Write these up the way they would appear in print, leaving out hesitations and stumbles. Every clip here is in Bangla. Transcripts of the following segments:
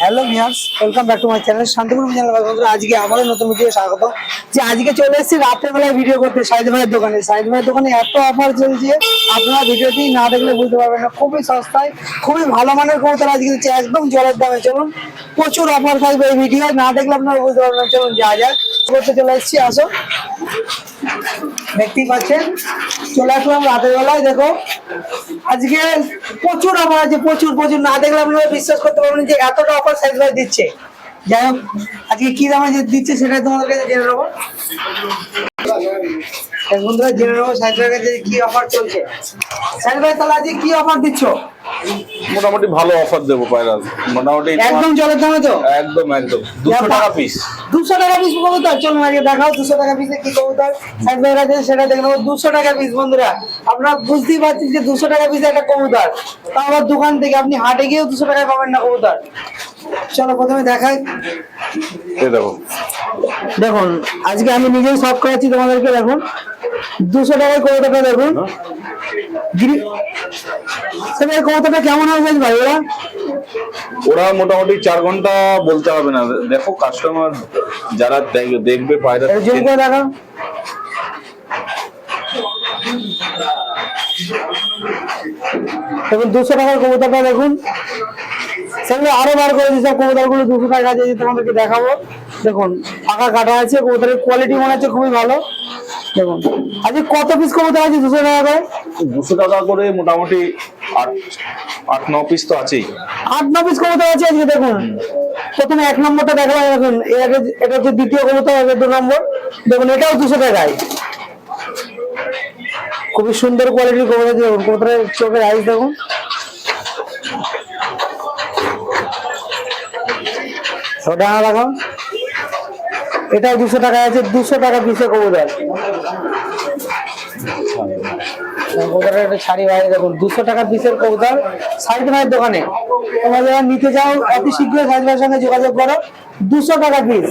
Hello viewers, welcome back to my channel Shantipur channel. বন্ধুরা, আজকে আমাদের নতুন ভিডিও স্বাগত। যে আজকে চলে এসেছি রাতের বেলায় ভিডিও করতে সাইদ ভাইয়ের দোকানে। সাইদ ভাইয়ের দোকানে এত অফার চলছে, আপনারা ভিডিওটি না দেখলে বুঝতে পারবেন না। খুবই সস্তায় খুবই ভালো মানের কবুতর আজকে দিচ্ছে, একদম জলের দামে। চলুন, প্রচুর অফার থাকবে এই ভিডিও, না দেখলে আপনারা বুঝতে পারবেন না। চলুন যা যাক করতে চলে এসেছি, আসো। দেখতেই পাচ্ছেন চলে আসলাম রাতের বেলায়। দেখো আজকে প্রচুর অফার আছে, প্রচুর প্রচুর, না দেখলে আপনারা বিশ্বাস করতে পারবেন যে এতটা অফার সাইজ ভাই দিচ্ছে। যাই হোক, আজকে কি দামে যে দিচ্ছে সেটাই তোমাদের কাছে জেনে নেবো। বন্ধুরা, জেনে নেবো সাইজ ভাইয়ের কাছে কি অফার চলছে। সাইজ ভাই, তাহলে আজকে কি অফার দিচ্ছ? মোটামুটি ভালো অফার দেবো পায়রাজ, মোটামুটি একদম জলের দামে তো? একদম একদম 200 টাকা পিস। 200 টাকা পিস কবুতর? চলুন আগে দেখাও 200 টাকা পিসে কি কবুতর সাইজ ভাইয়ের কাছে সেটা দেখে নেবো। 200 টাকা পিস। বন্ধুরা, আপনারা বুঝতেই পারছেন যে 200 টাকা পিসে একটা কবুতর, তা আমার দোকান থেকে আপনি হাটে গিয়েও 200 টাকায় পাবেন না কবুতর। চলো প্রথমে দেখাই। এই দেখো, দেখুন আজকে আমি নিজেই শখ করাচ্ছি তোমাদেরকে। দেখুন 200 টাকায় কবুতরটা দেখুন। কবুতরটা কেমন হবে ভাই? ওরা মোটামুটি 4 ঘন্টা বলতে হবে না। দেখো কাস্টমার যারা দেখবে পায়রা জুম করে দেখো। দেখুন 200 টাকার কবুতরটা দেখুন। সেগুলো আরো বার করে দিচ্ছি কবুতর গুলো 200 টাকা দিয়ে তোমাদেরকে দেখাবো। দেখুন ফাঁকা কাটা আছে, কবুতরের কোয়ালিটি মনে হচ্ছে খুবই ভালো। দেখুন আজকে কত পিস কবুতর আছে 200 টাকা করে? 200 টাকা করে মোটামুটি 8-9 পিস তো আছেই। 8-9 পিস কবুতর আছে আজকে। দেখুন প্রথমে 1 নম্বরটা দেখালাম। দেখুন এটা হচ্ছে দ্বিতীয় কবুতর, 2 নম্বর। দেখুন এটাও 200 টাকায়, খুবই সুন্দর কোয়ালিটির কবুতর। দেখুন কবুতরের চোখের আইস দেখুন। ডানা দেখাও, এটাও 200 টাকা আছে, 200 টাকা পিসে কবুতর। কবুতরের একটা ছাড়ি ভাই দেখুন, 200 টাকা পিসের কবুতর সাইদ ভাইয়ের দোকানে। তোমরা যারা নিতে চাও অতি শীঘ্রই সাইদ ভাইয়ের সঙ্গে যোগাযোগ করো। 200 টাকা পিস।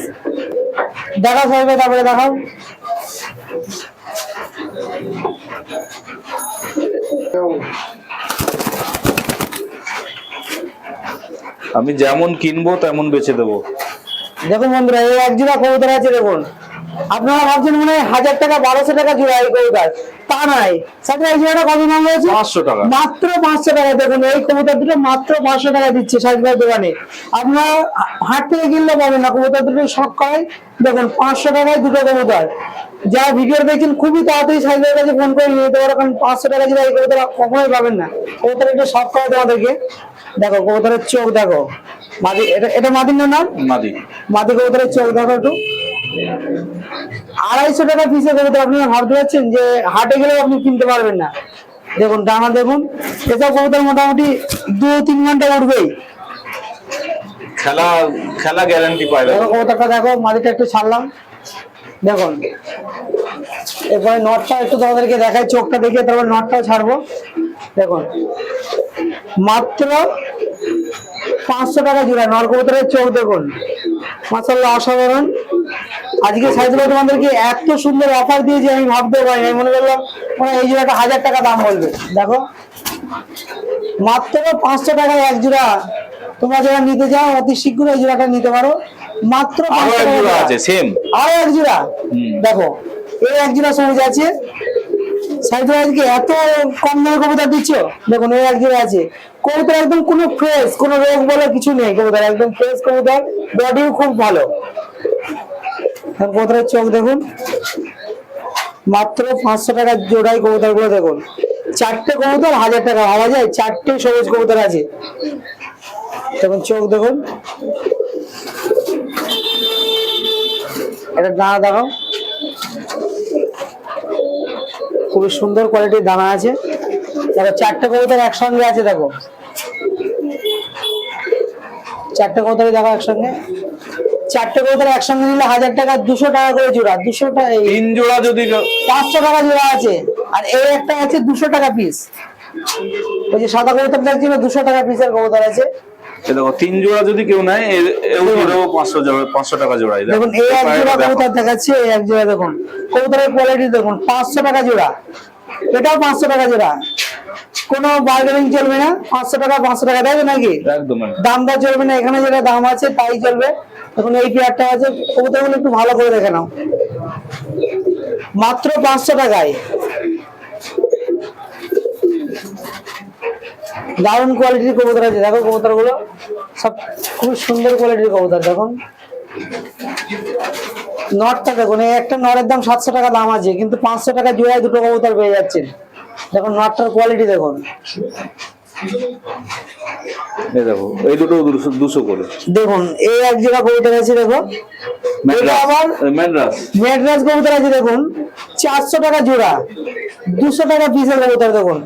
দেখাও সাইদ ভাই, তারপরে দেখাও। আমি যেমন কিনবো তেমন বেচে দেবো। দেখুন বন্ধুরা, এই এক জোড়া কবুতর আছে। দেখুন আপনারা ভাবছেন মনে হয় 1000 টাকা 1200 টাকা জোড়া এই কবুতর, তা নাই। সাথে এই জোড়াটা কত দাম হয়েছে? 500 টাকা, মাত্র 500 টাকা। দেখুন এই কবুতর দুটো মাত্র 500 টাকা দিচ্ছে সাইদ ভাইয়ের দোকানে। আপনারা হাট থেকে কিনলে পাবেন না, কবুতর দুটো শখ করায়। দেখুন 500 টাকায় দুটো কবুতর। যারা ভিডিও দেখছেন খুবই তাড়াতাড়ি সাইদ ভাইয়ের কাছে ফোন করে নিয়ে যেতে পারো, কারণ 500 টাকা জোড়া এই কবুতর কখনোই পাবেন না। কবুতর একটু শখ করায় তোমাদেরকে। দেখো কবুতরের চোখ দেখো, মাদি, এটা মাদির না? মাদি। মাদি কবুতরের চোখ দেখো একটু। 250 টাকা পিসে কবুতর। আপনারা ভাবতে পারছেন যে হাটে গেলেও আপনি কিনতে পারবেন না। দেখুন ডানা দেখুন, এসব কবুতর মোটামুটি 2-3 ঘন্টা উঠবেই। খেলা গ্যারান্টি পায়। দেখো কবুতরটা দেখো, মাদিটা একটু ছাড়লাম। দেখুন এরপরে নটটা একটু তোমাদেরকে দেখাই, চোখটা দেখে তারপর নটটাও ছাড়বো। দেখুন মাত্র 500 টাকা জোড়া নর কবুতরের চোখ। দেখুন মাশাআল্লাহ, অসাধারণ। আজকে সাইজ ভাই তোমাদেরকে এত সুন্দর অফার দিয়েছি, আমি ভাবতে পারি আমি মনে করলাম এই জোড়াটা 1000 টাকা দাম বলবে। দেখো মাত্র 500 টাকায় এক জোড়া। তোমরা যারা নিতে চাও অতি শীঘ্র এই জোড়াটা নিতে পারো। মাত্র 500 টাকা আছে। সেম আরো এক জোড়া। দেখো এই এক জোড়া সবুজ আছে। সাইজ ভাই আজকে এত কম দামে কবুতর দিচ্ছ। দেখুন এই এক জোড়া আছে। কবুতর একদম কোনো ফ্রেশ, কোনো রোগ বলে কিছু নেই। কবুতর একদম ফ্রেশ কবুতর, বডিও খুব ভালো। কবুতরের চোখ দেখুন, মাত্র 500 টাকা জোড়াই কবুতর গুলো। দেখুন 4টে কবুতর 1000 টাকা ভাবা যায়। 4টে সবুজ কবুতর আছে। দেখুন চোখ দেখুন, এটা দানা দেখাও, খুবই সুন্দর কোয়ালিটির দানা আছে। দেখো 4টে কবুতর একসঙ্গে আছে। দেখো 4টে কবুতর দেখো একসঙ্গে। 4টে কবুতর একসঙ্গে নিলে 1000 টাকা, 200 টাকা করে জোড়া। 200 টাকা 3 জোড়া যদি 500 টাকা জোড়া আছে। আর এই একটা আছে 200 টাকা পিস। ওই যে সাদা কবুতর দেখছি না, 200 টাকা পিসের কবুতর আছে। দেখো 3 জোড়া যদি কেউ নেয় এও 500 টাকা জোড়াই। দেখুন এই এক জোড়া কবুতর দেখাচ্ছি, এই এক জোড়া দেখুন কবুতরের কোয়ালিটি দেখুন, 500 টাকা জোড়া। এটাও 500 টাকা জোড়া। কোনো বার্গেনিং চলবে না, 500 টাকা দেবে নাকি, একদম দাম দর চলবে না, এখানে যেটা দাম আছে তাই চলবে। এখন এই পেয়ারটা আছে, কবুতরগুলো একটু ভালো করে দেখে নাও, মাত্র 500 টাকায়। দারুণ কোয়ালিটির কবুতর আছে, দেখো কবুতরগুলো সব খুব সুন্দর কোয়ালিটির কবুতর। দেখুন নটটা দেখুন, এই একটা নরের দাম 700 টাকা দাম আছে, কিন্তু 500 টাকা জোড়ায় দুটো কবুতর পেয়ে যাচ্ছেন। দেখুন নটটার কোয়ালিটি দেখুন। এই দেখো এই দুটো 200 করে। দেখুন এই এক জোড়া কবুতর আছে, দেখো এটা আবার ম্যাড্রাস কবুতর আছে, দেখুন 400 টাকা জোড়া, 200 টাকা পিসের কবুতর। দেখুন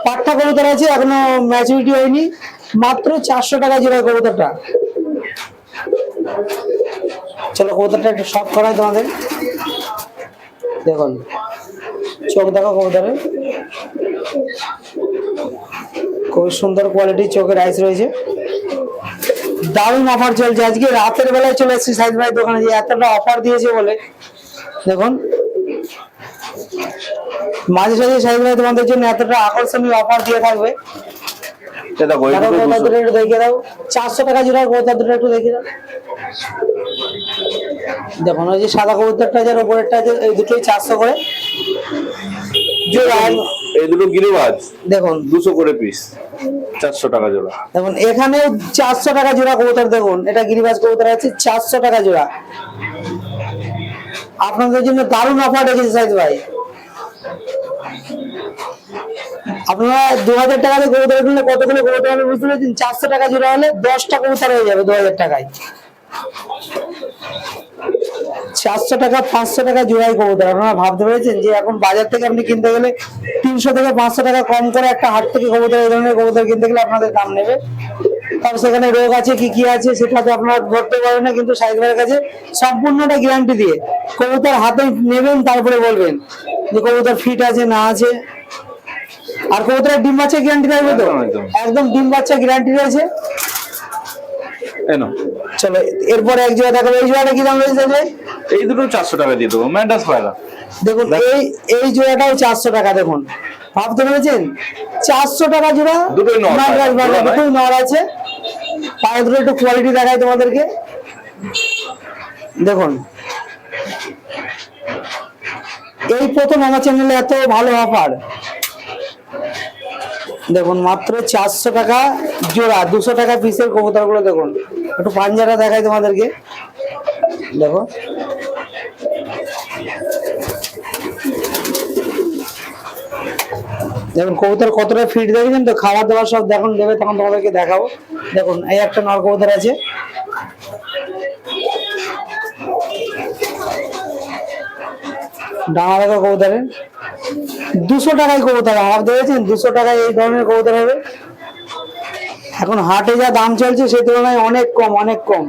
পাট্টা কবুতর আছে, এখনো ম্যাচুরিটি হয়নি, মাত্র 400 টাকা জোড়া কবুতরটা। চলো কবুতরটা একটু শর্ট করাই তোমাদের। দেখুন চোখ দেখো কবুতরের, খুব সুন্দর কোয়ালিটির চোখের আইস রয়েছে। দারুণ অফার চলছে, আজকে রাতের বেলায় চলে এসেছি সাইজ ভাই দোকানে, যে এতটা অফার দিয়েছে বলে। দেখুন মাঝে সাঝে সাইজ ভাই তোমাদের জন্য এতটা আকর্ষণীয় অফার দিয়ে থাকবে। একটু দেখিয়ে দাও, 400 টাকা জোড়া কবুতর দুটো একটু দেখিয়ে দাও। দেখুন ওই যে সাদা কবুতরটা যার উপরেরটা আছে, এই দুটোই 400 করে জোড়া। এই দুটো গিরিবাজ দেখুন 200 করে পিস, 400 টাকা জোড়া। দেখুন এখানে 400 টাকা জোড়া কবুতর। দেখুন এটা গিরিবাজ কবুতর আছে, 400 টাকা জোড়া। আপনাদের জন্য দারুণ অফার রেখেছে সাইজ ভাই। আপনারা 2000 টাকা দিয়ে কবুতর কিনলে কতগুলো কবুতর হবে বুঝতে পেরেছেন? 400 টাকা জোড়া হলে 10টা কবুতর হয়ে যাবে 2000 টাকায়। 400 টাকা 500 টাকা জোড়াই কবুতর। আপনারা ভাবতে পেরেছেন যে এখন বাজার থেকে আপনি কিনতে গেলে 300 থেকে 500 টাকা কম করে একটা হাট থেকে কবুতর, এই ধরনের কবুতর কিনতে গেলে আপনাদের দাম নেবে। কারণ সেখানে রোগ আছে কি কি আছে সেটা তো আপনারা ধরতে পারেন না, কিন্তু সাইজ ভাইয়ের কাছে সম্পূর্ণটা গ্যারান্টি দিয়ে কবুতর হাতে নেবেন, তারপরে বলবেন যে কবুতর ফিট আছে না আছে। আর কবুতরের ডিম বাচ্চা গ্যারান্টি থাকবে তো? একদম ডিম বাচ্চা গ্যারান্টি রয়েছে। চলো এরপরে এক জোড়া দেখাবো, এই জোড়াটা কি দাম রয়েছে ভাই? এই দুটো 400 টাকা দিয়ে দেবো, ম্যাডাস পায়রা। দেখুন এই জোড়াটাও 400 টাকা। দেখুন ভাবতে পেরেছেন, 400 টাকা জোড়া, দুটোই নর, দুটোই নর আছে। পায়ে দুটো একটু কোয়ালিটি দেখাই তোমাদেরকে। দেখুন এই প্রথম আমার চ্যানেলে এত ভালো অফার। দেখুন মাত্র 400 টাকা জোড়া, 200 টাকা পিসের কবুতর গুলো। দেখুন একটু পাঞ্জাটা দেখাই তোমাদেরকে। দেখো দেখুন কবুতর কতটা ফিট দেখেছেন তো, খাবার দাবার সব দেখুন দেবে, তখন তোমাদেরকে দেখাবো। দেখুন এই একটা নর কবুতর আছে, ডাঙা দেখা কবুতরের 200 টাকায় কবুতর। ভাবতে পেরেছেন 200 টাকায় এই ধরনের কবুতর হবে? এখন হাটে যা দাম চলছে সেই তুলনায় অনেক কম, অনেক কম।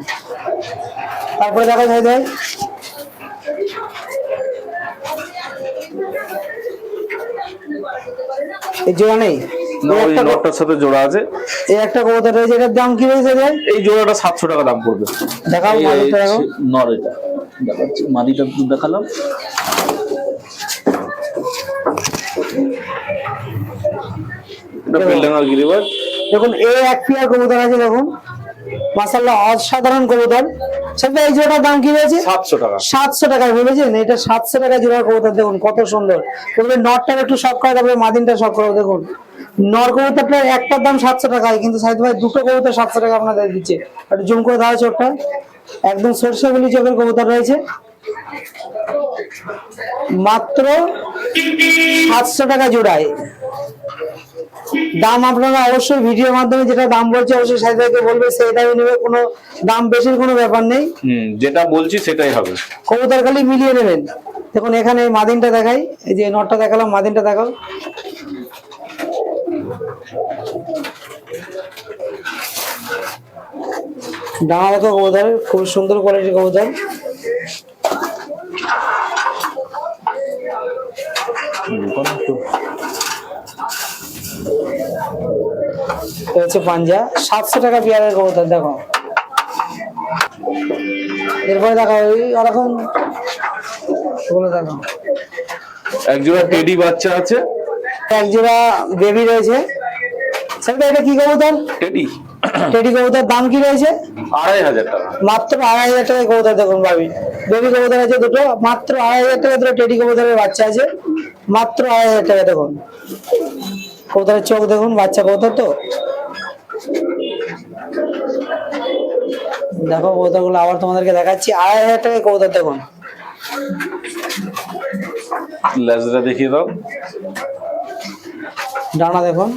তারপরে দেখা যায় ভাই এই জোড়া নেই, নটটার সাথে জোড়া আছে। এই একটা কবুতর রয়েছে, এটার দাম কি রয়েছে ভাই? এই জোড়াটা 700 টাকা দাম পড়বে। দেখাও মাদিটা, দেখো নর, এটা দেখাচ্ছি মাদিটা দেখালাম। এটা বেলডাঙ্গা গিরিবাজ। দেখুন এই এক পেয়ার কবুতর আছে, দেখুন মাশাআল্লাহ অসাধারণ কবুতর। সেটা এই জোড়াটার দাম কি রয়েছে? 700 টাকা। 700 টাকা বলেছেন? এটা 700 টাকা জোড়ার কবুতর। দেখুন কত সুন্দর। তবে নরটার একটু শখ করে, তারপরে মাদিনটা শখ করো। দেখুন নর কবুতরটার একটার দাম 700 টাকা, কিন্তু সাইদ ভাই দুটো কবুতর 700 টাকা আপনাদের দিচ্ছে। একটু জুম করে দাও চোখটা, একদম সরষে গুলি চোখের কবুতর রয়েছে, মাত্র 700 টাকা জোড়ায়। দাম আপনারা অবশ্যই ভিডিওর মাধ্যমে যেটা দাম বলছে অবশ্যই সাইদ ভাইকে বলবে, সেটাই নেবে, কোনো দাম বেশির কোনো ব্যাপার নেই। যেটা বলছি সেটাই হবে, কবুতর খালি মিলিয়ে নেবেন। দেখুন এখানে মাদিনটা দেখাই, এই যে নটটা দেখালাম, মাদিনটা দেখাও। ডাঙা দেখো কবুতর, খুব সুন্দর কোয়ালিটির কবুতর। হচ্ছে পাঞ্জা, 700 টাকা পেয়ারের কবুতর। দেখো এরপরে দেখো ওই ওরকম দেখো এক জোড়া টেডি বাচ্চা আছে, এক জোড়া বেবি রয়েছে। স্যার এটা কি কবুতর? টেডি টেডি কবুতর দাম কি রয়েছে? 2500 টাকা। মাত্র 2500 টাকায় কবুতর দেখুন ভাবি। বেবি কবুতর আছে দুটো, মাত্র 2500 টাকা। দুটো টেডি কবুতরের বাচ্চা আছে, মাত্র 2500 টাকা। দেখুন কবুতরের চোখ দেখুন, বাচ্চা কবুতর তো। দেখো কবুতর গুলো আবার তোমাদেরকে দেখাচ্ছি। 2500 টাকায় কবুতর দেখুন। লেজটা দেখিয়ে দাও। ডানা দেখুন,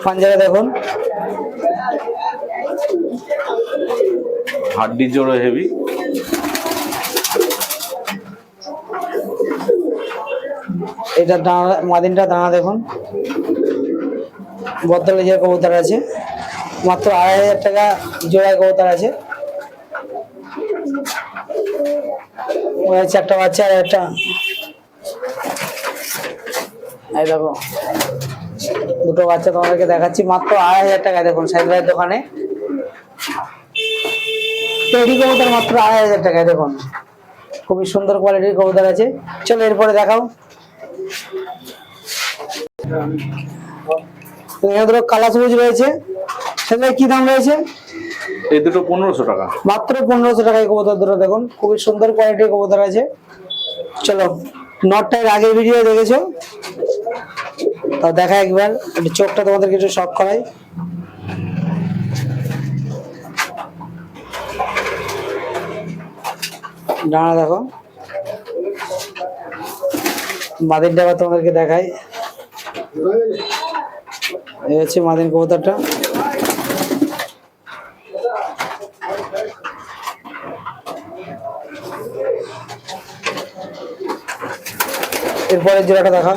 পাঞ্জারা দেখুন, হাড্ডি জোড়ো হেভি। এটা ডানা, মাদিনটা ডানা দেখুন। বদলে যে কবুতর আছে, মাত্র 2500 টাকা জোড়ায় কবুতর আছে। ওই হচ্ছে একটা বাচ্চা আর একটা, এই দেখো দুটো বাচ্চা তোমাদেরকে দেখাচ্ছি মাত্র 2500 টাকা। দেখুন সাইদ ভাইয়ের দোকানে টেডি কবুতর মাত্র 2500 টাকায়। দেখুন খুবই সুন্দর কোয়ালিটির কবুতর আছে। চলো এরপরে দেখাও। এখানে দুটো কালা সবুজ রয়েছে, সেটা কি দাম রয়েছে? এই দুটো 1500 টাকা। মাত্র 1500 টাকায় কবুতর দুটো দেখুন, খুবই সুন্দর কোয়ালিটির কবুতর আছে। চলো নটটার আগের ভিডিও দেখেছো, তা দেখা একবার। একটু চোখটা তোমাদেরকে একটু শক করাই। ডানা দেখো, মাদিনটা আবার তোমাদেরকে দেখাই। এই হচ্ছে মাদিন কবুতরটা। এরপরের জোড়াটা দেখা।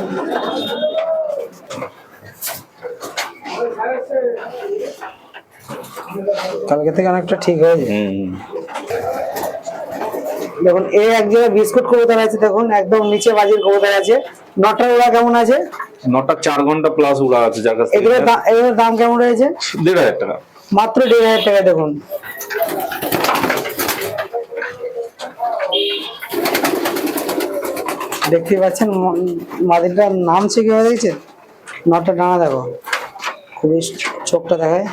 কালকে থেকে অনেকটা ঠিক হয়েছে। দেখুন এই এক জোড়া বিস্কুট কবুতর আছে, দেখুন একদম নিচে বাজির কবুতর আছে। নটার ওরা কেমন আছে? নটা 4 ঘন্টা প্লাস উড়া আছে যার কাছে। এগুলোর দাম কেমন রয়েছে? 1500 টাকা। মাত্র 1500 টাকা। দেখুন দেখতে পাচ্ছেন মাদিরটার নামছে কিভাবে দেখছেন? নটা ডানা দেখো, খুবই চোখটা দেখায়।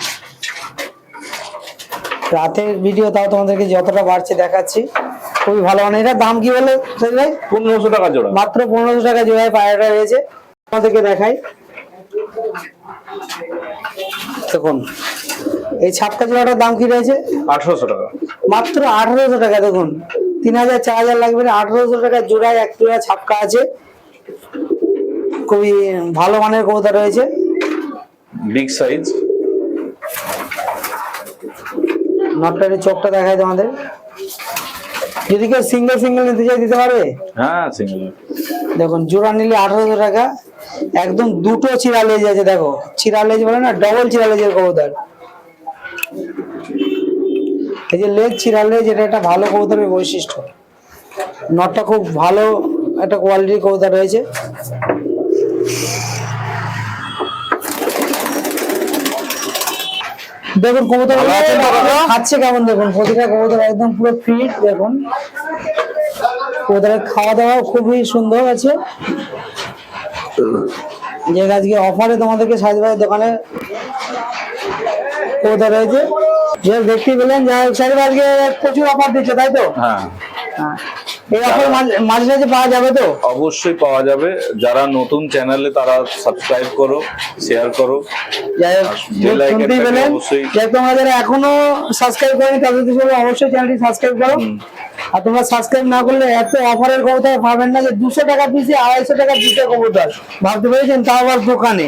রাতের ভিডিও তাও তোমাদেরকে যতটা বাড়ছে দেখাচ্ছি, খুবই ভালো। মানে এটার দাম কি বলে? 1500 টাকা জোড়া। মাত্র 1500 টাকা জোড়ায় পায়রাটা রয়েছে। তোমাদেরকে দেখাই দেখুন এই ছাপকা জোড়াটার দাম কি রয়েছে? 1800 টাকা। মাত্র 1800 টাকা। দেখুন 3000 4000 লাগবে না, 1800 টাকা জোড়ায় এক জোড়া ছাপকা আছে। খুবই ভালো মানের কবুতর রয়েছে, বিগ সাইজ। নটটার চোখটা দেখায় তোমাদের। যদি কেউ সিঙ্গেল সিঙ্গেল নিতে চাই দিতে পারবে? হ্যাঁ সিঙ্গেল। দেখুন জোড়া নিলে 1800 টাকা। একদম দুটো চিরা লেজ আছে, দেখো চিরা লেজ বলে না, ডবল চিরা লেজের কবুতর। এই যে লেজ, চিরা লেজ, এটা একটা ভালো কবুতরের বৈশিষ্ট্য। নটটা খুব ভালো একটা কোয়ালিটির কবুতর রয়েছে। দেখুন কবুতর খাচ্ছে কেমন, দেখুন প্রতিটা কবুতর একদম পুরো ফিট। দেখুন কবুতরের খাওয়া দাওয়া খুবই সুন্দর আছে। যে আজকে অফারে তোমাদেরকে সাইদ ভাইয়ের দোকানে কবুতর রয়েছে, যে দেখতে পেলেন। সাইদ ভাই আজকে প্রচুর অফার দিচ্ছে, তাই তো? হ্যাঁ এই অফার মাঝে মাঝে পাওয়া যাবে তো? অবশ্যই পাওয়া যাবে। যারা নতুন চ্যানেলে তারা সাবস্ক্রাইব করো, শেয়ার করো। শুনতেই পেলেন, তোমরা যারা এখনো সাবস্ক্রাইব করেনি তাদের অবশ্যই চ্যানেলটি সাবস্ক্রাইব করো। আর তোমরা সাবস্ক্রাইব না করলে এত অফারের কবুতর পাবেন না, যে 200 টাকা পিসে 250 টাকা দুটো কবুতর ভাবতে পেরেছেন, তাও আবার দোকানে।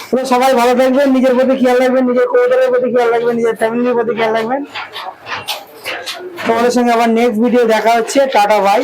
তোমরা সবাই ভালো থাকবেন, নিজের প্রতি খেয়াল রাখবেন, নিজের কবুতরের প্রতি খেয়াল রাখবেন, নিজের ফ্যামিলির প্রতি খেয়াল রাখবেন। তোমাদের সঙ্গে আবার নেক্সট ভিডিও দেখা হচ্ছে। Tata bye.